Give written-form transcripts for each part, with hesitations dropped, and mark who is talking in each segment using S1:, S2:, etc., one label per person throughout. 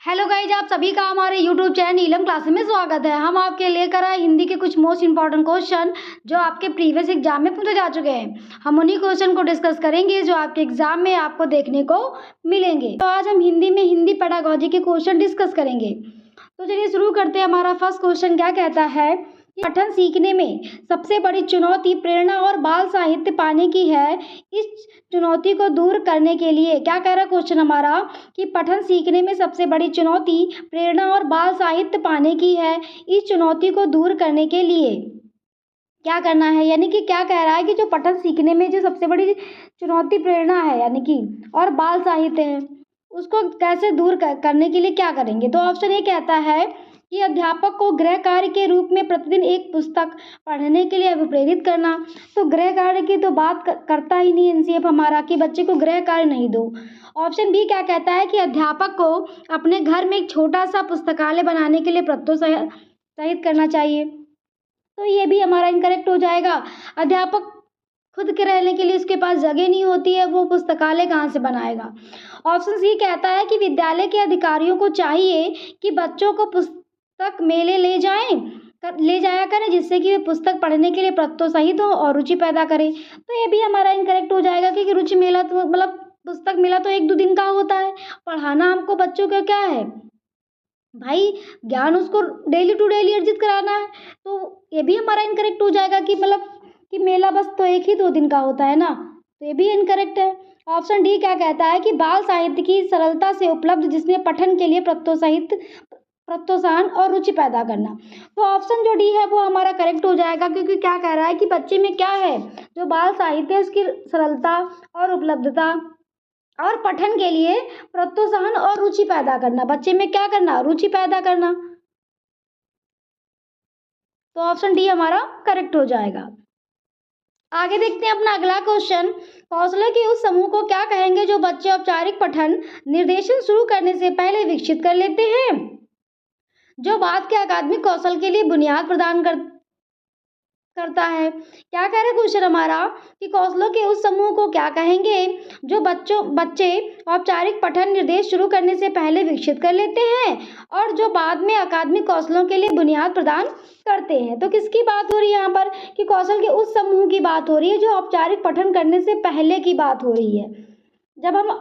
S1: Hello guys, आप सभी का हमारे यूट्यूब चैनल नीलम क्लासेस में स्वागत है। हम आपके लेकर आए हिंदी के कुछ मोस्ट इंपॉर्टेंट क्वेश्चन जो आपके प्रीवियस एग्जाम में पूछे जा चुके हैं। हम उन्हीं क्वेश्चन को डिस्कस करेंगे जो आपके एग्जाम में आपको देखने को मिलेंगे। तो आज हम हिंदी में हिंदी पेडागोजी के क्वेश्चन डिस्कस करेंगे। तो चलिए शुरू करते हैं। हमारा फर्स्ट क्वेश्चन क्या कहता है कि पठन सीखने में सबसे बड़ी चुनौती प्रेरणा और बाल साहित्य पाने की है। इस चुनौती को दूर करने के लिए क्या कह रहा है क्वेश्चन हमारा कि पठन सीखने में सबसे बड़ी चुनौती प्रेरणा और बाल साहित्य पाने की है। इस चुनौती को दूर करने के लिए क्या करना है, यानी कि क्या कह रहा है कि जो पठन सीखने में जो सबसे बड़ी चुनौती प्रेरणा है यानी कि और बाल साहित्य है, उसको कैसे दूर करने के लिए क्या करेंगे। तो ऑप्शन ए कहता है कि अध्यापक को गृह कार्य के रूप में प्रतिदिन एक पुस्तक पढ़ने के लिए अभिप्रेरित करना। तो गृह कार्य की तो बात करता ही नहीं एनसीएफ हमारा कि बच्चे को गृह कार्य नहीं दो। ऑप्शन बी क्या कहता है कि अध्यापक को अपने घर में एक छोटा सा पुस्तकालय बनाने के लिए प्रोत्साहित करना चाहिए। तो ये भी हमारा इनकरेक्ट हो जाएगा। अध्यापक खुद के रहने के लिए उसके पास जगह नहीं होती है, वो पुस्तकालय कहाँ से बनाएगा। ऑप्शन सी कहता है कि विद्यालय के अधिकारियों को चाहिए कि बच्चों को पुस्तक मेले ले जाया करें जिससे कि वे पुस्तक पढ़ने के लिए प्रोत्साहित हो और रुचि पैदा करें। तो ये भी हमारा इनकरेक्ट हो जाएगा क्योंकि रुचि मेला तो मतलब पुस्तक मेला तो 1-2 दिन का होता है। पढ़ाना हमको बच्चों का क्या है भाई, ज्ञान उसको डेली टू डेली अर्जित कराना है। तो ये भी हमारा इनकरेक्ट हो जाएगा कि मतलब कि मेला बस तो 1 ही 2 दिन का होता है ना, तो ये भी इनकरेक्ट है। ऑप्शन डी क्या कहता है कि बाल साहित्य की सरलता से उपलब्ध जिसमें पठन के लिए प्रोत्साहन और रुचि पैदा करना। तो ऑप्शन जो डी है वो हमारा करेक्ट हो जाएगा क्योंकि क्या कह रहा है कि बच्चे में क्या है, जो बाल साहित्य है उसकी सरलता और उपलब्धता और पठन के लिए प्रोत्साहन और रुचि पैदा करना। बच्चे में क्या करना, रुचि पैदा करना। तो ऑप्शन डी हमारा करेक्ट हो जाएगा। आगे देखते हैं अपना अगला क्वेश्चन। कौशलों के उस समूह को क्या कहेंगे जो बच्चे औपचारिक पठन निर्देशन शुरू करने से पहले विकसित कर लेते हैं, जो बाद के अकादमिक कौशल के लिए बुनियाद प्रदान करता है। क्या कह रहा है क्वेश्चन हमारा कि कौशलों के उस समूह को क्या कहेंगे जो बच्चे औपचारिक पठन निर्देश शुरू करने से पहले विकसित कर लेते हैं और जो बाद में अकादमिक कौशलों के लिए बुनियाद प्रदान करते हैं। तो किसकी बात हो रही है यहाँ पर कि कौशल के उस समूह की बात हो रही है जो औपचारिक पठन करने से पहले की बात हो रही है। जब हम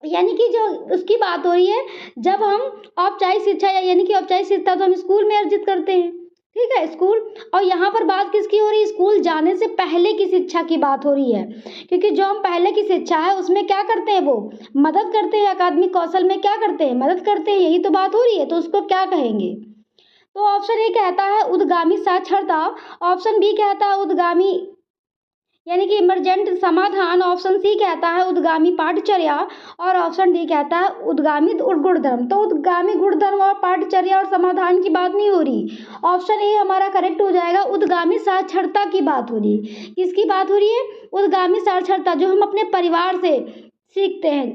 S1: यानी कि जो उसकी बात हो रही है जब हम औपचारिक शिक्षा यानी कि औपचारिक शिक्षा तो हम स्कूल में अर्जित करते हैं, ठीक है, स्कूल। और यहाँ पर बात किसकी हो रही है, स्कूल जाने से पहले की शिक्षा की बात हो रही है क्योंकि जो हम पहले की शिक्षा है उसमें क्या करते हैं, वो मदद करते हैं, अकादमिक कौशल में क्या करते हैं, मदद करते हैं, यही तो बात हो रही है। तो उसको क्या कहेंगे। तो ऑप्शन ए कहता है उद्गामी साक्षरता, ऑप्शन बी कहता है उद्गामी यानी कि इमरजेंट समाधान, ऑप्शन सी कहता है उद्गामी पाठचर्या और ऑप्शन डी कहता है उद्गामी गुणधर्म। तो उद्गामी गुणधर्म और पाठचर्या और समाधान की बात नहीं हो रही। ऑप्शन ए हमारा करेक्ट हो जाएगा, उद्गामी साक्षरता की बात हो रही है। किसकी बात हो रही है, उद्गामी साक्षरता, जो हम अपने परिवार से सीखते हैं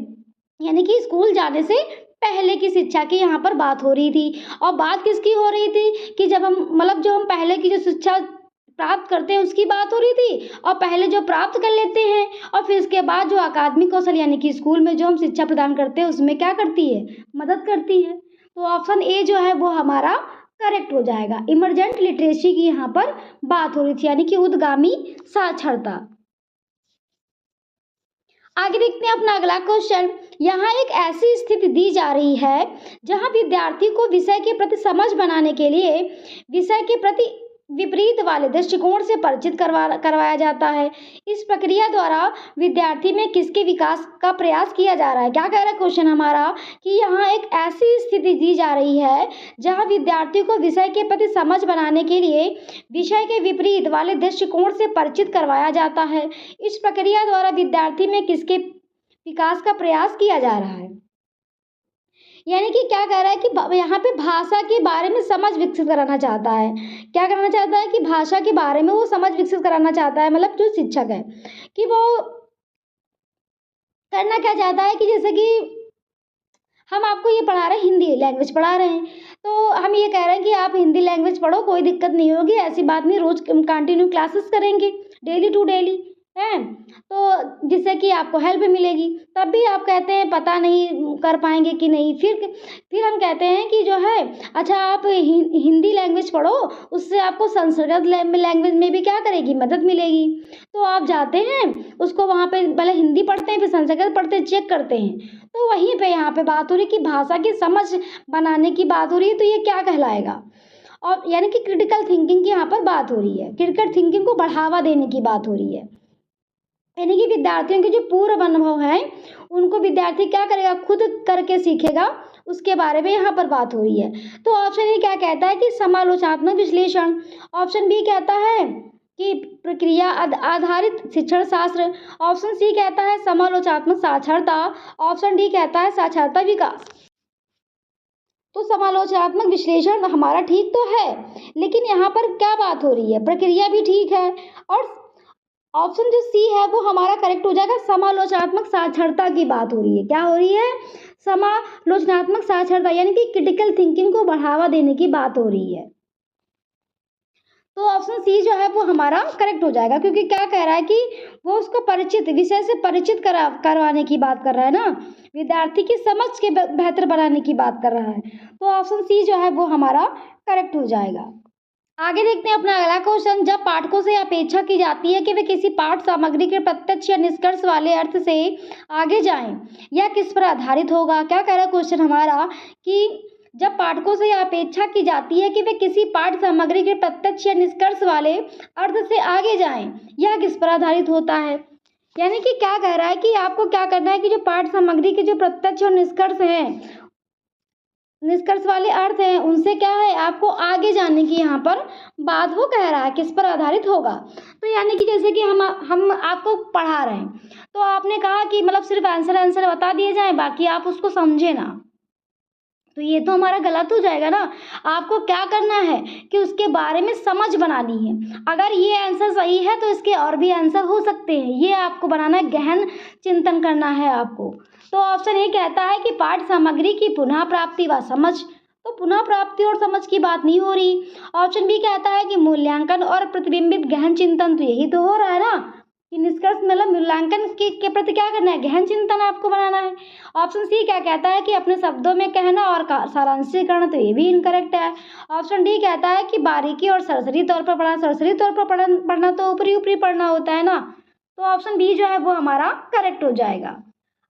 S1: यानी कि स्कूल जाने से पहले की शिक्षा की यहाँ पर बात हो रही थी। और बात किसकी हो रही थी कि जब हम मतलब जो हम पहले की जो शिक्षा प्राप्त करते हैं उसकी बात हो रही थी और पहले जो प्राप्त कर लेते हैं और फिर इसके बाद जो अकादमिक कौशल यानी कि स्कूल में जो हम शिक्षा प्रदान करते हैं उसमें क्या करती है, मदद करती है। तो ऑप्शन ए जो है वो हमारा करेक्ट हो जाएगा। इमरजेंट लिटरेसी की यहाँ पर बात हो रही थी यानी कि उद्गामी साक्षरता। आगे देखते हैं अपना अगला क्वेश्चन। यहाँ एक ऐसी स्थिति दी जा रही है जहाँ विद्यार्थी को विषय के प्रति समझ बनाने के लिए विषय के प्रति विपरीत वाले दृष्टिकोण से परिचित करवाया जाता है। इस प्रक्रिया द्वारा विद्यार्थी में किसके विकास का प्रयास किया जा रहा है। क्या कह रहा है क्वेश्चन हमारा कि यहाँ एक ऐसी स्थिति दी जा रही है जहाँ विद्यार्थी को विषय के प्रति समझ बनाने के लिए विषय के विपरीत वाले दृष्टिकोण से परिचित करवाया जाता है। इस प्रक्रिया द्वारा विद्यार्थी में किसके विकास का प्रयास किया जा रहा है, यानी कि क्या कह रहा है कि यहाँ पे भाषा के बारे में समझ विकसित कराना चाहता है। क्या करना चाहता है कि भाषा के बारे में वो समझ विकसित कराना चाहता है, मतलब जो शिक्षक है कि वो करना क्या चाहता है कि जैसे कि हम आपको ये पढ़ा रहे हैं, हिंदी लैंग्वेज पढ़ा रहे हैं, तो हम ये कह रहे हैं कि आप हिंदी लैंग्वेज पढ़ो, कोई दिक्कत नहीं होगी, ऐसी बात नहीं, रोज कंटिन्यू क्लासेस करेंगे डेली टू डेली, हैं, तो जिससे कि आपको हेल्प मिलेगी। तब भी आप कहते हैं पता नहीं कर पाएंगे कि नहीं। फिर हम कहते हैं कि जो है अच्छा आप हिंदी लैंग्वेज पढ़ो, उससे आपको संस्कृत लैंग्वेज में भी क्या करेगी, मदद मिलेगी। तो आप जाते हैं उसको वहाँ पे पहले हिंदी पढ़ते हैं, फिर संस्कृत पढ़ते हैं, चेक करते हैं। तो वहीं पे यहाँ पे बात हो रही कि भाषा की समझ बनाने की बात हो रही है, तो ये क्या कहलाएगा, और यानी कि क्रिटिकल थिंकिंग की यहाँ पर बात हो रही है। क्रिटिकल थिंकिंग को बढ़ावा देने की बात हो रही है, यानी कि विद्यार्थियों के जो पूर्व अनुभव हैं उनको विद्यार्थी क्या करेगा, खुद करके सीखेगा, उसके बारे में यहाँ पर बात हो रही है। तो ऑप्शन ए क्या कहता है कि समालोचनात्मक विश्लेषण। ऑप्शन बी कहता है कि प्रक्रिया आधारित शिक्षण शास्त्र। ऑप्शन सी कहता है समालोचनात्मक साक्षरता। ऑप्शन डी कहता है साक्षरता विकास। तो समालोचनात्मक विश्लेषण हमारा ठीक तो है, लेकिन यहाँ पर क्या बात हो रही है, प्रक्रिया भी ठीक है, और ऑप्शन जो सी है वो हमारा करेक्ट हो जाएगा। समालोचनात्मक साक्षरता की बात हो रही है, क्या हो रही है, समालोचनात्मक साक्षरता, यानी कि क्रिटिकल थिंकिंग को बढ़ावा देने की बात हो रही है। तो ऑप्शन सी जो है वो हमारा करेक्ट हो जाएगा, क्योंकि क्या कह रहा है कि वो उसको परिचित, विषय से परिचित करवाने की बात कर रहा है ना, विद्यार्थी की समझ के बेहतर बनाने की बात कर रहा है। तो ऑप्शन सी जो है वो हमारा करेक्ट हो जाएगा। आगे देखते हैं अपना अगला क्वेश्चन। जब पाठकों से अपेक्षा की जाती है कि वे किसी पाठ सामग्री के प्रत्यक्ष या निष्कर्ष वाले अर्थ से आगे जाएं, यह किस पर आधारित होगा। क्या कह रहा है क्वेश्चन हमारा कि जब पाठकों से यह अपेक्षा की जाती है कि वे किसी पाठ सामग्री के प्रत्यक्ष या निष्कर्ष वाले अर्थ से आगे जाएं, यह किस पर आधारित होता है। यानी कि क्या कह रहा है कि आपको क्या करना है कि जो पाठ सामग्री के जो प्रत्यक्ष और निष्कर्ष वाले अर्थ हैं उनसे क्या है, आपको आगे जाने की यहाँ पर बात वो कह रहा है, किस पर आधारित होगा। तो यानी कि जैसे कि हम आपको पढ़ा रहे हैं, तो आपने कहा कि मतलब सिर्फ आंसर बता दिए जाएं, बाकी आप उसको समझे ना, तो ये तो हमारा गलत हो जाएगा ना। आपको क्या करना है कि उसके बारे में समझ बनानी है। अगर ये आंसर सही है तो इसके और भी आंसर हो सकते हैं, ये आपको बनाना है, गहन चिंतन करना है आपको। तो ऑप्शन ए कहता है कि पाठ सामग्री की पुनः प्राप्ति व समझ। तो पुनः प्राप्ति और समझ की बात नहीं हो रही। ऑप्शन बी कहता है कि मूल्यांकन और प्रतिबिंबित गहन चिंतन। तो यही तो हो रहा है ना कि निष्कर्ष मतलब मूल्यांकन के प्रति क्या करना है, गहन चिंतन आपको बनाना है। ऑप्शन सी क्या कहता है कि अपने शब्दों में कहना और सारांशीकरण। तो ये भी इनकरेक्ट है। ऑप्शन डी कहता है कि बारीकी और सरसरी तौर पर पढ़ना। सरसरी तौर पर पढ़ना तो ऊपरी ऊपरी पढ़ना होता है ना। तो ऑप्शन बी जो है वो हमारा करेक्ट हो जाएगा।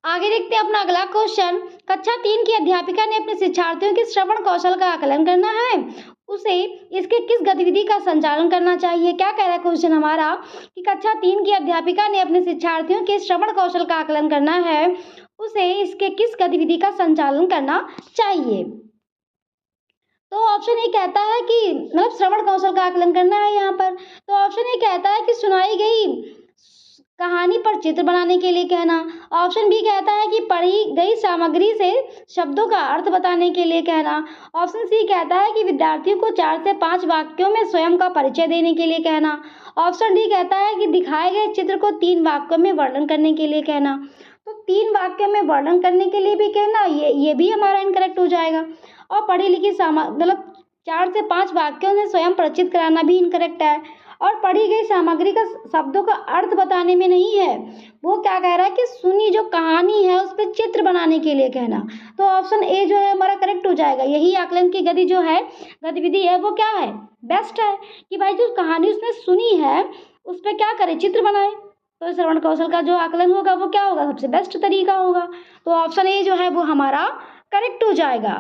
S1: आगे देखते हैं अपना अगला क्वेश्चन। कक्षा 3 की अध्यापिका ने अपने शिक्षार्थियों के श्रवण कौशल का आकलन करना है, उसे इसके किस गतिविधि का संचालन करना चाहिए। क्या कह रहा है क्वेश्चन हमारा कि कक्षा 3 की अध्यापिका ने अपने शिक्षार्थियों के श्रवण कौशल का आकलन करना है, उसे इसके किस गतिविधि का संचालन करना चाहिए। तो ऑप्शन ए कहता है कि मतलब श्रवण कौशल का आकलन करना है यहाँ पर। तो ऑप्शन ए कहता है कि सुनाई गई कहानी पर चित्र बनाने के लिए कहना। ऑप्शन बी कहता है कि पढ़ी गई सामग्री से शब्दों का अर्थ बताने के लिए कहना। ऑप्शन सी कहता है कि विद्यार्थियों को 4 से 5 वाक्यों में स्वयं का परिचय देने के लिए कहना। ऑप्शन डी कहता है कि दिखाए गए चित्र को 3 वाक्यों में वर्णन करने के लिए कहना। तो 3 वाक्यों में वर्णन करने के लिए भी कहना, ये भी हमारा इनकरेक्ट हो जाएगा। और पढ़ी लिखी मतलब 4 से 5 वाक्यों में स्वयं परिचित कराना भी इनकरेक्ट है। और पढ़ी गई सामग्री का शब्दों का अर्थ बताने में नहीं है, वो क्या कह रहा है कि सुनी जो कहानी है उस पर चित्र बनाने के लिए कहना। तो ऑप्शन ए जो है हमारा करेक्ट हो जाएगा। यही आकलन की गति जो है, गतिविधि है, वो क्या है, बेस्ट है कि भाई जो कहानी उसने सुनी है उस पर क्या करे, चित्र बनाए। तो श्रवण कौशल का जो आकलन होगा वो क्या होगा, सबसे बेस्ट तरीका होगा। तो ऑप्शन ए जो है वो हमारा करेक्ट हो जाएगा।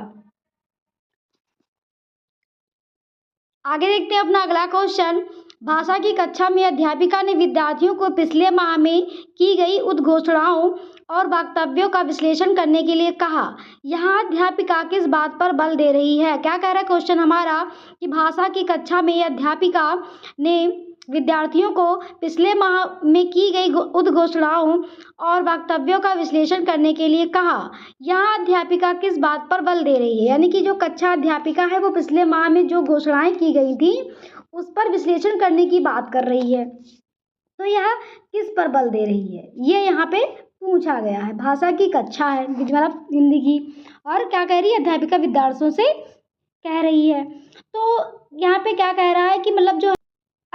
S1: आगे देखते हैं अपना अगला क्वेश्चन। भाषा की कक्षा में अध्यापिका ने विद्यार्थियों को पिछले माह में की गई उद्घोषणाओं और वक्तव्यों का विश्लेषण करने के लिए कहा। यहाँ अध्यापिका किस बात पर बल दे रही है। क्या कह रहा है क्वेश्चन हमारा कि भाषा की कक्षा में अध्यापिका ने विद्यार्थियों को पिछले माह में की गई उद्घोषणाओं और वक्तव्यों का विश्लेषण करने के लिए कहा। यहाँ अध्यापिका किस बात पर बल दे रही है, यानी कि जो कक्षा अध्यापिका है वो पिछले माह में जो घोषणाएं की गई थी उस पर विश्लेषण करने की बात कर रही है। तो यह किस पर बल दे रही है, ये यहाँ पे पूछा गया है। भाषा की कक्षा है मतलब हिंदी की, और क्या कह रही है, अध्यापिका विद्यार्थियों से कह रही है। तो यहाँ पे क्या कह रहा है कि मतलब जो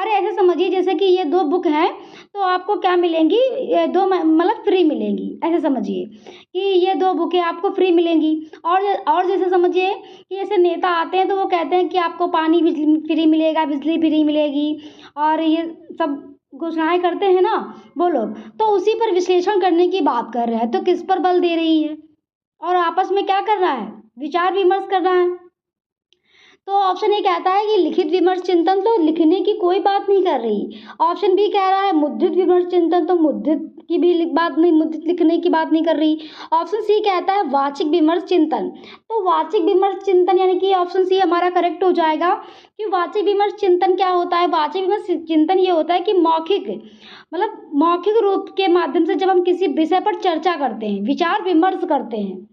S1: अरे ऐसे समझिए जैसे कि ये 2 बुक हैं, तो आपको क्या मिलेंगी, ये 2 मतलब फ्री मिलेंगी। ऐसे समझिए कि ये 2 बुकें आपको फ्री मिलेंगी। और जैसे समझिए कि जैसे नेता आते हैं तो वो कहते हैं कि आपको पानी बिजली फ्री मिलेगा, बिजली फ्री मिलेगी, और ये सब घोषणाएँ करते हैं ना वो लोग, तो उसी पर विश्लेषण करने की बात कर रहे हैं। तो किस पर बल दे रही है और आपस में क्या कर रहा है, विचार विमर्श कर रहा है। तो ऑप्शन ए कहता है कि लिखित विमर्श चिंतन, तो लिखने की कोई बात नहीं कर रही। ऑप्शन बी कह रहा है मुद्रित विमर्श चिंतन, तो मुद्रित की भी बात नहीं, मुद्रित लिखने की बात नहीं कर रही। ऑप्शन सी कहता है वाचिक विमर्श चिंतन, तो वाचिक विमर्श चिंतन यानी कि ऑप्शन सी हमारा करेक्ट हो जाएगा। कि वाचिक विमर्श चिंतन क्या होता है, वाचिक विमर्श चिंतन ये होता है कि मौखिक मतलब मौखिक रूप के माध्यम से जब हम किसी विषय पर चर्चा करते हैं, विचार विमर्श करते हैं।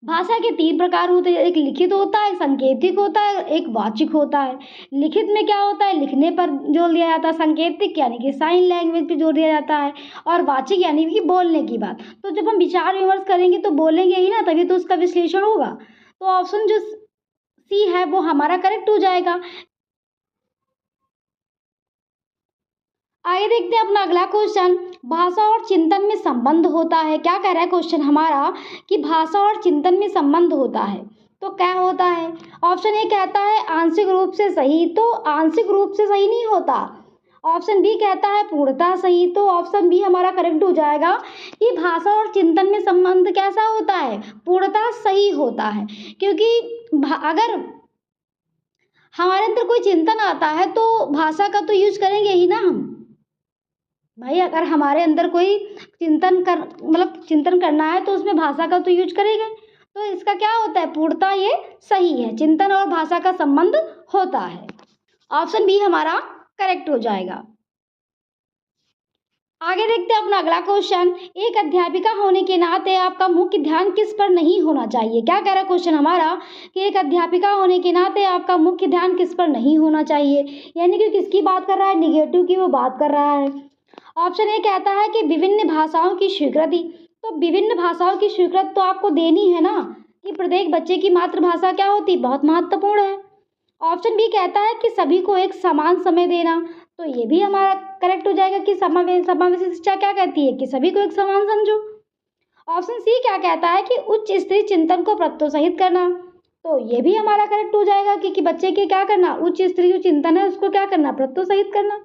S1: भाषा के 3 प्रकार होते हैं, एक लिखित होता है, सांकेतिक होता है, एक वाचिक होता है। लिखित में क्या होता है, लिखने पर जोर दिया जाता है, सांकेतिक यानी कि साइन लैंग्वेज पे जोर दिया जाता है, और वाचिक यानी कि बोलने की बात। तो जब हम विचार विमर्श करेंगे तो बोलेंगे ही ना, तभी तो उसका विश्लेषण होगा। तो ऑप्शन जो सी है वो हमारा करेक्ट हो जाएगा। आइए देखते हैं अपना अगला क्वेश्चन, भाषा और चिंतन में संबंध होता है। क्या कह रहा है क्वेश्चन हमारा कि भाषा और चिंतन में संबंध होता है, तो क्या होता है। ऑप्शन ए कहता है आंशिक रूप से सही, तो आंशिक रूप से सही नहीं होता। ऑप्शन बी कहता है पूर्णतः सही, तो ऑप्शन बी हमारा करेक्ट हो जाएगा कि भाषा और चिंतन में संबंध कैसा होता है, पूर्णतः सही होता है। क्योंकि अगर हमारे अंदर कोई चिंतन आता है तो भाषा का तो यूज करेंगे ही ना हम। भाई अगर हमारे अंदर कोई चिंतन करना है तो उसमें भाषा का तो यूज करेंगे। तो इसका क्या होता है, पूर्णतः ये सही है, चिंतन और भाषा का संबंध होता है। ऑप्शन बी हमारा करेक्ट हो जाएगा। आगे देखते हैं अपना अगला क्वेश्चन, एक अध्यापिका होने के नाते आपका मुख्य ध्यान किस पर नहीं होना चाहिए। क्या कह रहा है क्वेश्चन हमारा कि एक अध्यापिका होने के नाते आपका मुख्य ध्यान किस पर नहीं होना चाहिए, यानी कि किसकी बात कर रहा है, निगेटिव की वो बात कर रहा है। ऑप्शन ए कहता है कि विभिन्न भाषाओं की स्वीकृति, तो विभिन्न भाषाओं की स्वीकृति तो आपको देनी है ना, कि प्रत्येक बच्चे की मातृभाषा क्या होती है, बहुत महत्वपूर्ण है। ऑप्शन बी कहता है कि सभी को एक समान समय देना, तो ये भी हमारा करेक्ट हो जाएगा कि समावेशी शिक्षा क्या कहती है कि सभी को एक समान समझो। ऑप्शन सी क्या कहता है कि उच्च स्तरीय चिंतन को प्रोत्साहित करना, तो ये भी हमारा करेक्ट हो जाएगा कि बच्चे के क्या करना, उच्च स्तरीय जो चिंतन है उसको क्या करना, प्रोत्साहित करना।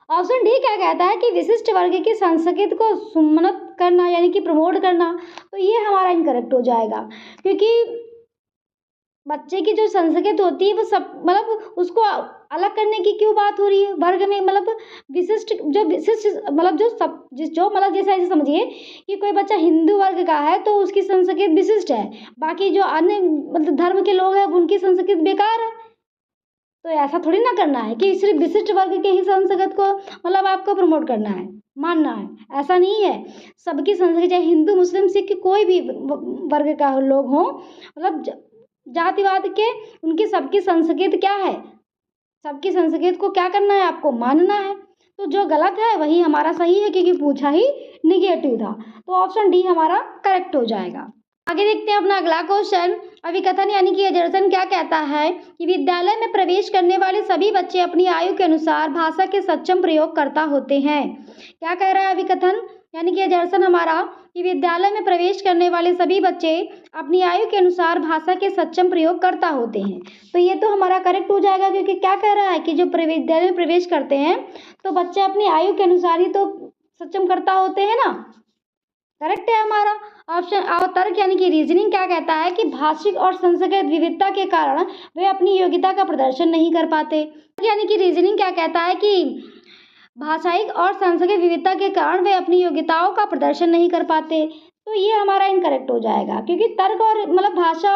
S1: ऑप्शन डी क्या कहता है कि विशिष्ट वर्ग की संस्कृति को सुमनत करना यानी कि प्रमोट करना, तो ये हमारा इनकरेक्ट हो जाएगा। क्योंकि बच्चे की जो संस्कृति होती है वो सब उसको अलग करने की क्यों बात हो रही है, वर्ग में विशिष्ट जैसे ऐसे समझिए कि कोई बच्चा हिंदू वर्ग का है तो उसकी संस्कृति विशिष्ट है, बाकी जो अन्य धर्म के लोग हैं उनकी संस्कृति बेकार है। तो ऐसा थोड़ी ना करना है कि सिर्फ विशिष्ट वर्ग के ही संस्कृत को आपको प्रमोट करना है, मानना है, ऐसा नहीं है। सबकी संस्कृति चाहे हिंदू मुस्लिम सिख कोई भी वर्ग का लोग हो, जातिवाद के उनकी सबकी संस्कृति क्या है, सबकी संस्कृति को क्या करना है, आपको मानना है। तो जो गलत है वही हमारा सही है क्योंकि पूछा ही निगेटिव था। तो ऑप्शन डी हमारा करेक्ट हो जाएगा। आगे देखते हैं अपना अगला क्वेश्चन, अभिकथन यानी कि एजर्सन क्या कहता है कि विद्यालय में प्रवेश करने वाले सभी बच्चे अपनी आयु के अनुसार भाषा के सक्षम प्रयोगकर्ता होते हैं। क्या कह रहा है अभिकथन यानी कि एजर्सन हमारा कि विद्यालय में प्रवेश करने वाले सभी बच्चे अपनी आयु के अनुसार भाषा के सक्षम प्रयोगकर्ता होते हैं। तो ये तो हमारा करेक्ट हो जाएगा क्योंकि क्या कह रहा है कि जो विद्यालय में प्रवेश करते हैं तो बच्चे अपनी आयु के अनुसार ही तो सक्षम करता होते हैं ना, करेक्ट है हमारा ऑप्शन। और तर्क यानी कि रीजनिंग क्या कहता है कि भाषिक और संस्कृत विविधता के कारण वे अपनी योग्यता का प्रदर्शन नहीं कर पाते। यानी कि रीजनिंग क्या कहता है कि भाषाई और सांस्कृतिक विविधता के कारण वे अपनी योग्यताओं का प्रदर्शन नहीं कर पाते। तो ये हमारा इनकरेक्ट हो जाएगा क्योंकि तर्क और भाषा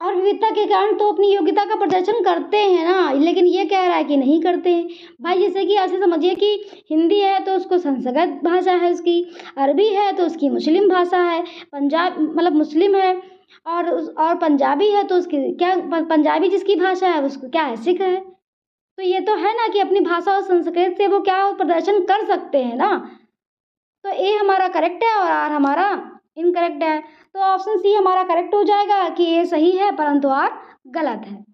S1: और विविधता के कारण तो अपनी योग्यता का प्रदर्शन करते हैं ना, लेकिन ये कह रहा है कि नहीं करते हैं। भाई जैसे कि ऐसे समझिए कि हिंदी है तो उसको संस्कृत भाषा है उसकी, अरबी है तो उसकी मुस्लिम भाषा है, पंजाब मुस्लिम है और पंजाबी है तो उसकी क्या पंजाबी जिसकी भाषा है उसको क्या है, सिख है। तो ये तो है ना कि अपनी भाषा और संस्कृत से वो क्या प्रदर्शन कर सकते हैं ना। तो ए हमारा करेक्ट है और आर हमारा इनकरेक्ट है। तो ऑप्शन सी हमारा करेक्ट हो जाएगा कि ये सही है परंतु आर गलत है।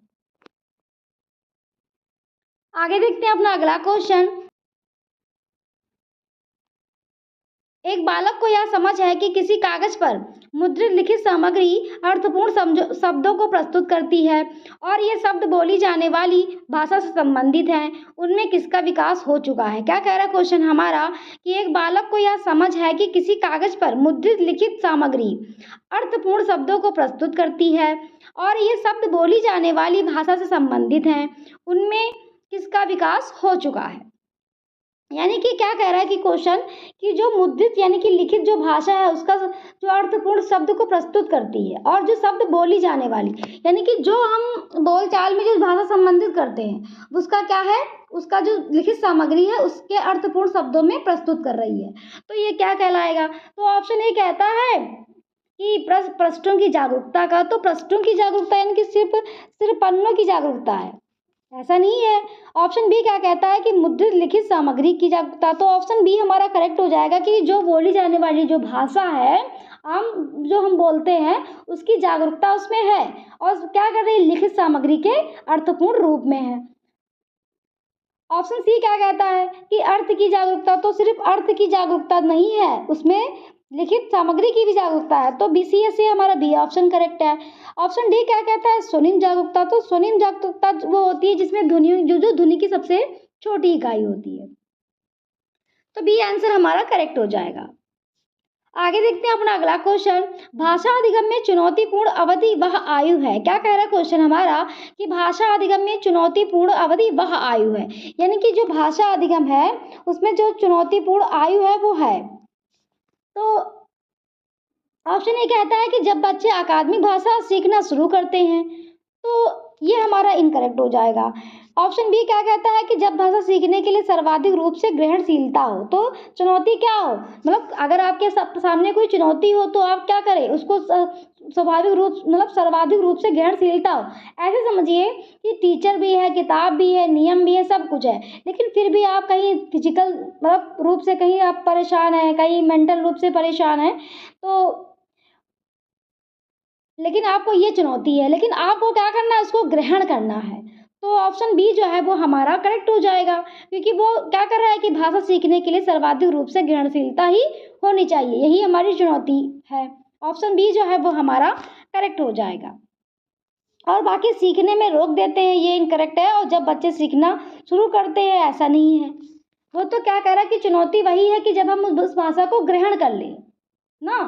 S1: आगे देखते हैं अपना अगला क्वेश्चन। एक बालक को यह समझ है कि किसी कागज पर मुद्रित लिखित सामग्री अर्थपूर्ण शब्दों को प्रस्तुत करती है और ये शब्द बोली जाने वाली भाषा से संबंधित हैं। उनमें किसका विकास हो चुका है? क्या कह रहा है क्वेश्चन हमारा कि एक बालक को यह समझ है कि किसी कागज पर मुद्रित लिखित सामग्री अर्थपूर्ण शब्दों को प्रस्तुत करती है और ये शब्द बोली जाने वाली भाषा से संबंधित हैं। उनमें किसका विकास हो चुका है? यानी कि क्या कह रहा है कि क्वेश्चन कि जो मुद्रित यानी कि लिखित जो भाषा है उसका जो अर्थपूर्ण शब्द को प्रस्तुत करती है और जो शब्द बोली जाने वाली यानी कि जो हम बोलचाल में जो भाषा संबंधित करते हैं उसका क्या है, उसका जो लिखित सामग्री है उसके अर्थपूर्ण शब्दों में प्रस्तुत कर रही है, तो ये क्या कहलाएगा? तो ऑप्शन ए कहता है कि पृष्ठों की जागरूकता का। तो पृष्ठों की जागरूकता यानी कि सिर्फ पन्नों की जागरूकता है, ऐसा नहीं है। ऑप्शन बी क्या कहता है कि मुद्रित लिखित सामग्री की जागरूकता। तो ऑप्शन बी हमारा करेक्ट हो जाएगा कि जो बोली जाने वाली जो भाषा है आम जो हम बोलते हैं उसकी जागरूकता उसमें है और क्या कर रही है, लिखित सामग्री के अर्थपूर्ण रूप में है। ऑप्शन सी क्या कहता है कि अर्थ की जागरूकता। तो सिर्फ अर्थ की जागरूकता नहीं है, उसमें लिखित सामग्री की भी जागरूकता है। तो BCS से हमारा बी ऑप्शन करेक्ट है। ऑप्शन डी क्या कहता है, स्वनिम जागरूकता। तो स्वनिम जागरूकता वो होती है जिसमें ध्वनि जो ध्वनि की सबसे छोटी इकाई होती है। तो बी आंसर हमारा करेक्ट हो जाएगा। आगे देखते हैं अपना अगला क्वेश्चन। भाषा अधिगम में चुनौतीपूर्ण अवधि वह आयु है। क्या कह रहा है क्वेश्चन हमारा कि भाषा अधिगम में चुनौतीपूर्ण अवधि वह आयु है, यानी कि जो भाषा अधिगम है उसमें जो चुनौतीपूर्ण आयु है वो है। तो ऑप्शन ए कहता है कि जब बच्चे अकादमिक भाषा सीखना शुरू करते हैं, तो ये हमारा इनकरेक्ट हो जाएगा। ऑप्शन बी क्या कहता है कि जब भाषा सीखने के लिए सर्वाधिक रूप से ग्रहणशीलता हो। तो चुनौती क्या हो, मतलब अगर आपके सामने कोई चुनौती हो तो आप क्या करें, उसको स्वाभाविक रूप मतलब सर्वाधिक रूप से ग्रहणशीलता हो। ऐसे समझिए कि टीचर भी है, किताब भी है, नियम भी है, सब कुछ है, लेकिन फिर भी आप कहीं फिजिकल मतलब रूप से कहीं आप परेशान हैं, कहीं मेंटल रूप से परेशान हैं, तो लेकिन आपको ये चुनौती है, लेकिन आपको क्या करना है, उसको ग्रहण करना है। तो ऑप्शन बी जो है वो हमारा करेक्ट हो जाएगा, क्योंकि वो क्या कर रहा है कि भाषा सीखने के लिए सर्वाधिक रूप से ग्रहणशीलता ही होनी चाहिए, यही हमारी चुनौती है। ऑप्शन बी जो है वो हमारा करेक्ट हो जाएगा। और बाकी सीखने में रोक देते हैं ये इनकरेक्ट है, और जब बच्चे सीखना शुरू करते हैं ऐसा नहीं है। वो तो क्या कह रहा है कि चुनौती वही है कि जब हम उस भाषा को ग्रहण कर लें ना,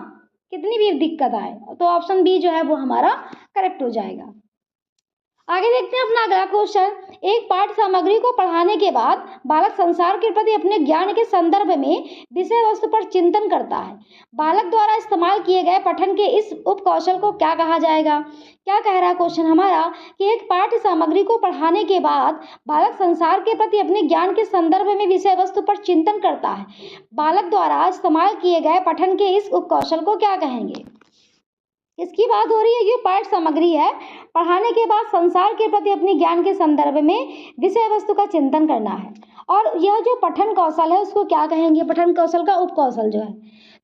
S1: कितनी भी दिक्कत आए। तो ऑप्शन बी जो है वो हमारा करेक्ट हो जाएगा। आगे देखते हैं अपना अगला क्वेश्चन। एक पाठ्य सामग्री को पढ़ाने के बाद बालक संसार के प्रति अपने ज्ञान के संदर्भ में विषय वस्तु पर चिंतन करता है। बालक द्वारा इस्तेमाल किए गए पठन के इस उपकौशल को क्या कहा जाएगा? क्या कह रहा है क्वेश्चन हमारा कि एक पाठ्य सामग्री को पढ़ाने के बाद बालक संसार के प्रति अपने ज्ञान के संदर्भ में विषय वस्तु पर चिंतन करता है। बालक द्वारा इस्तेमाल किए गए पठन के इस उपकौशल को क्या कहेंगे? इसकी बात हो रही है, ये पाठ्य सामग्री है, पढ़ाने के बाद संसार के प्रति अपने ज्ञान के संदर्भ में विषय वस्तु का चिंतन करना है। और यह जो पठन कौशल है उसको क्या कहेंगे? पठन कौशल का उपकौशल जो है।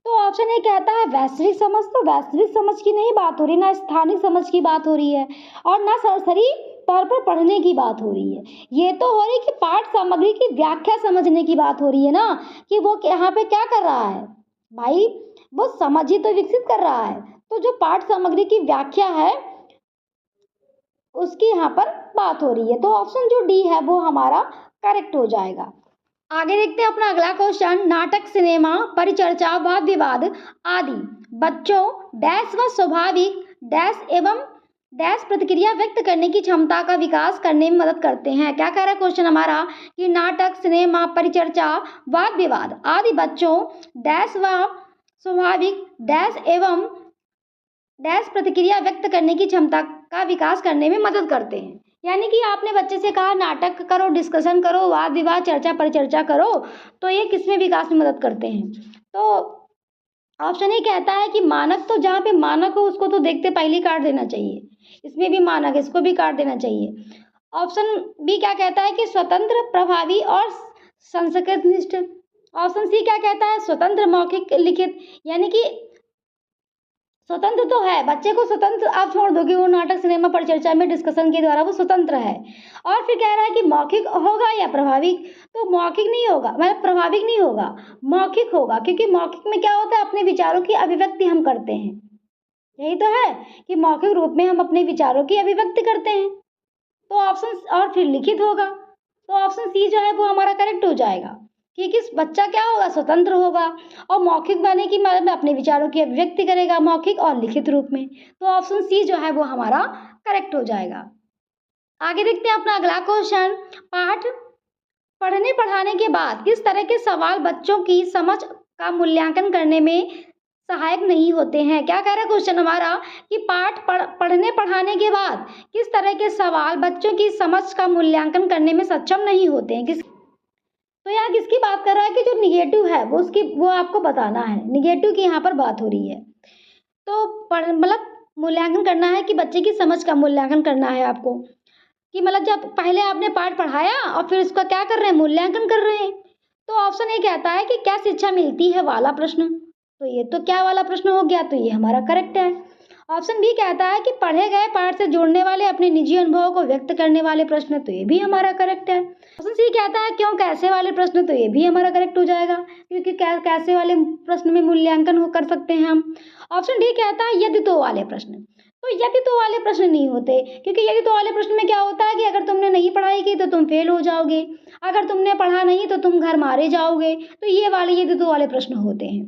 S1: तो ऑप्शन ए कहता है वैश्विक समझ। तो वैश्विक समझ की नहीं बात हो रही, ना स्थानिक समझ की बात हो रही है, और ना सरसरी तौर पर पढ़ने की बात हो रही है। ये तो हो रही कि पाठ्य सामग्री की व्याख्या समझने की बात हो रही है ना, कि वो यहाँ पे क्या कर रहा है भाई, वो समझ ही तो विकसित कर रहा है। तो जो पाठ्य सामग्री की व्याख्या है उसकी यहाँ पर बात हो रही है। तो ऑप्शन जो डी है वो हमारा करेक्ट हो जाएगा। आगे देखते हैं अपना अगला क्वेश्चन। नाटक, सिनेमा, परिचर्चा, वाद विवाद आदि बच्चों डैश व स्वाभाविक डैश एवं डैश प्रतिक्रिया व्यक्त करने की क्षमता का विकास करने में मदद करते हैं। क्या कह रहा है क्वेश्चन हमारा कि नाटक, सिनेमा, परिचर्चा, वाद विवाद आदि बच्चों डैश व स्वाभाविक डैश एवं डैश प्रतिक्रिया व्यक्त करने की क्षमता का विकास करने में मदद करते हैं। यानी कि आपने बच्चे से कहा नाटक करो, डिस्कशन करो, वाद विवाद, चर्चा परिचर्चा करो, तो ये किसमें विकास में मदद करते हैं? तो ऑप्शन ये कहता है कि मानक। तो जहाँ पे मानक हो उसको तो देखते पहले काट देना चाहिए, इसमें भी मानक, इसको भी काट देना चाहिए। ऑप्शन बी क्या कहता है कि स्वतंत्र, प्रभावी और संस्कृत निष्ठ। ऑप्शन सी क्या कहता है स्वतंत्र, मौखिक, लिखित, यानी कि स्वतंत्र तो है, बच्चे को स्वतंत्र आप छोड़ दो कि वो नाटक, सिनेमा, परिचर्चा में डिस्कशन के द्वारा वो स्वतंत्र है। और फिर कह रहा है कि मौखिक होगा या प्रभाविक, तो मौखिक नहीं होगा, मतलब प्रभाविक नहीं होगा, मौखिक होगा, क्योंकि मौखिक में क्या होता है, अपने विचारों की अभिव्यक्ति हम करते हैं। यही तो है कि मौखिक रूप में हम अपने विचारों की अभिव्यक्ति करते हैं। तो ऑप्शन, और फिर लिखित होगा, तो ऑप्शन सी जो है वो हमारा करेक्ट हो जाएगा, क्योंकि बच्चा क्या होगा, स्वतंत्र होगा, और मौखिक बने की मतलब अपने विचारों की अभिव्यक्ति करेगा, मौखिक और लिखित रूप में। तो ऑप्शन सी जो है वो हमारा करेक्ट हो जाएगा। आगे देखते हैं अपना अगला क्वेश्चन। पाठ पढ़ने पढ़ाने के बाद किस तरह के सवाल बच्चों की समझ का मूल्यांकन करने में सहायक नहीं होते हैं। क्या कह रहा है क्वेश्चन हमारा कि पढ़ने पढ़ाने के बाद किस तरह के सवाल बच्चों की समझ का मूल्यांकन करने में सक्षम नहीं होते हैं। तो यहाँ किसकी बात कर रहा है कि जो निगेटिव है वो आपको बताना है, निगेटिव की यहाँ पर बात हो रही है। तो मतलब मूल्यांकन करना है कि बच्चे की समझ का मूल्यांकन करना है आपको, कि मतलब जब पहले आपने पाठ पढ़ाया और फिर उसका क्या कर रहे हैं, मूल्यांकन कर रहे हैं। तो ऑप्शन ए कहता है कि क्या शिक्षा मिलती है वाला प्रश्न, तो ये तो क्या वाला प्रश्न हो गया, तो ये हमारा करेक्ट है। ऑप्शन बी कहता है कि पढ़े गए पाठ से जोड़ने वाले अपने निजी अनुभवों को व्यक्त करने वाले प्रश्न, तो ये भी हमारा करेक्ट है। ऑप्शन सी कहता है क्यों कैसे वाले प्रश्न, तो ये भी हमारा करेक्ट हो जाएगा, क्योंकि कैसे वाले प्रश्न में मूल्यांकन कर सकते हैं हम। ऑप्शन डी कहता है यदि तो वाले प्रश्न, तो यदि तो वाले प्रश्न नहीं होते, क्योंकि यदि तो वाले प्रश्न में क्या होता है कि अगर तुमने नहीं पढ़ाई की तो तुम फेल हो जाओगे, अगर तुमने पढ़ा नहीं तो तुम घर मारे जाओगे, तो ये वाले यदि तो वाले प्रश्न होते हैं।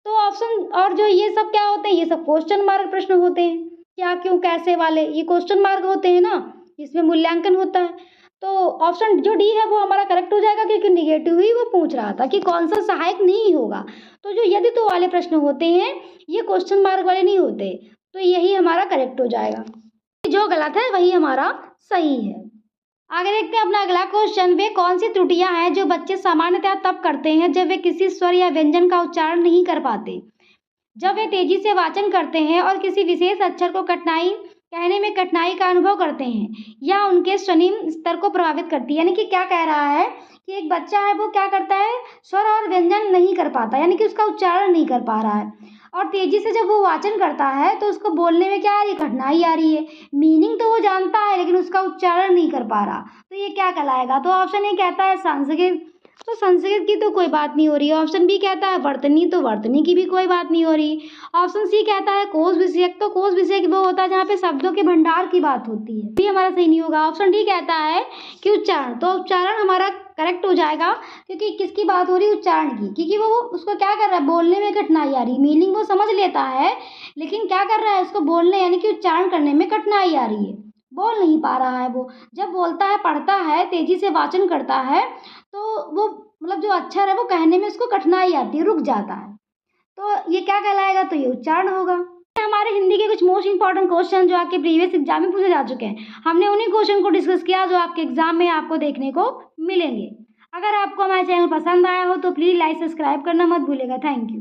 S1: तो ऑप्शन, और जो ये सब क्या होते हैं, ये सब क्वेश्चन मार्क प्रश्न होते हैं, क्या क्यों कैसे वाले, ये क्वेश्चन मार्क होते हैं ना, इसमें मूल्यांकन होता है। तो ऑप्शन जो डी है वो हमारा करेक्ट हो जाएगा, क्योंकि निगेटिव ही वो पूछ रहा था कि कौन सा सहायक नहीं होगा। तो जो यदि तो वाले प्रश्न होते हैं ये क्वेश्चन मार्क वाले नहीं होते, तो यही हमारा करेक्ट हो जाएगा। जो गलत है वही हमारा सही है। आगे देखते हैं अपना अगला क्वेश्चन। वे कौन सी त्रुटियां हैं जो बच्चे सामान्यतः तब करते हैं जब वे किसी स्वर या व्यंजन का उच्चारण नहीं कर पाते, जब वे तेजी से वाचन करते हैं और किसी विशेष अक्षर को कहने में कठिनाई का अनुभव करते हैं, या उनके स्वनिम स्तर को प्रभावित करती है। यानी कि क्या कह रहा है कि एक बच्चा है वो क्या करता है, स्वर और व्यंजन नहीं कर पाता, यानी कि उसका उच्चारण नहीं कर पा रहा है, और तेजी से जब वो वाचन करता है तो उसको बोलने में क्या आ रही है, कठिनाई आ रही है। मीनिंग तो वो जानता है लेकिन उसका उच्चारण नहीं कर पा रहा, तो ये क्या कहलाएगा। तो ऑप्शन ए कहता है संस्कृत, तो संस्कृत की तो कोई बात नहीं हो रही है। ऑप्शन बी कहता है वर्तनी, तो वर्तनी की भी कोई बात नहीं हो रही। ऑप्शन सी कहता है कोश विषयक, तो कोश विषयक वो होता है जहाँ पे शब्दों के भंडार की बात होती है, भी हमारा सही नहीं होगा। ऑप्शन डी कहता है कि उच्चारण, तो उच्चारण हमारा करेक्ट हो जाएगा, क्योंकि किसकी बात हो रही है, उच्चारण की, क्योंकि वो उसको क्या कर रहा है, बोलने में कठिनाई आ रही, मीनिंग वो समझ लेता है लेकिन क्या कर रहा है, उसको बोलने यानी कि उच्चारण करने में कठिनाई आ रही है, बोल नहीं पा रहा है। वो जब बोलता है, पढ़ता है, तेजी से वाचन करता है, तो वो मतलब जो अक्षर है वो कहने में उसको कठिनाई आती है, रुक जाता है, तो ये क्या कहलाएगा, तो ये उच्चारण होगा। हमारे हिंदी के कुछ मोस्ट इंपॉर्टेंट क्वेश्चन जो आपके प्रीवियस एग्जाम में पूछे जा चुके हैं, हमने उन्हीं क्वेश्चन को डिस्कस किया जो आपके एग्जाम में आपको देखने को मिलेंगे। अगर आपको हमारा चैनल पसंद आया हो तो प्लीज़ लाइक सब्सक्राइब करना मत भूलिएगा। Thank you.